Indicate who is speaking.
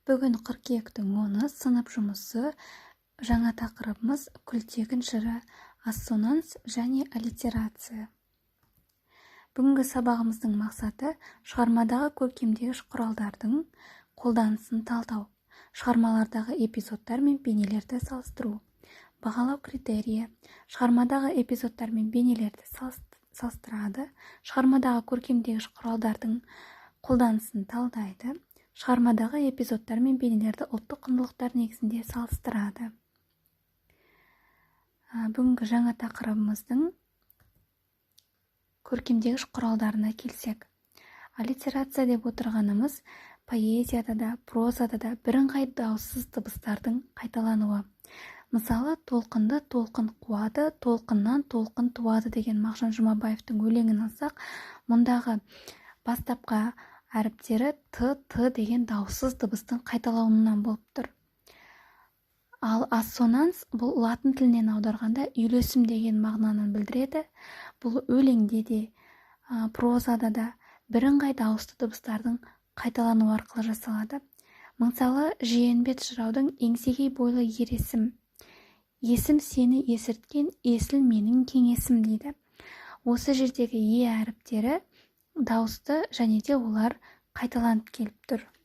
Speaker 1: Бүгін қыркүйектің 10-ы сынып жұмысы. Жаңа тақырыбымыз күлтегін жыры, ассонанс және аллитерация. Бүгінгі сабағымыздың мақсаты шығармадағы көркемдегіш құралдардың қолданысын талдау, шығармалардағы эпизодтар мен бейнелерді салыстыру, бағалау критерийі, шығармадағы эпизодтар мен бейнелерді салыстырады, шығармадағы көркемдегіш құралдардың қолданысын талдайды, шығармадағы эпизодтар мен бейнелерді ұлттық құндылықтар негізінде салыстырады. Бүгінгі жаңа тақырыбымыздың көркемдегіш құралдарына келсек. Аллитерация деп отырғанымыз поэзияда да, прозада да бірыңғай дауыссыз дыбыстардың қайталануы. Мысалы, толқынды толқын қуады, толқыннан толқын туады деген Мағжан Жұмабаевтың өлеңін алсақ, мұндағы бастапқы әріптері т деген дауыссыз дыбыстың қайталануынан болып тұр. Ал ассонанс бұл латын тілінен аударғанда үйлесім деген мағынаны білдіреді. Бұл өлеңде де, прозада да бірыңғай дауысты дыбыстардың қайталануы арқылы жасалады. Мысалы, Жиенбет жыраудың еңсегей бойлы ер есім. Есім сені есірткен, есіл менің кеңесім дейді. Осы жердегі е әріптері дауысты және де олар қайталанып келіп тұр.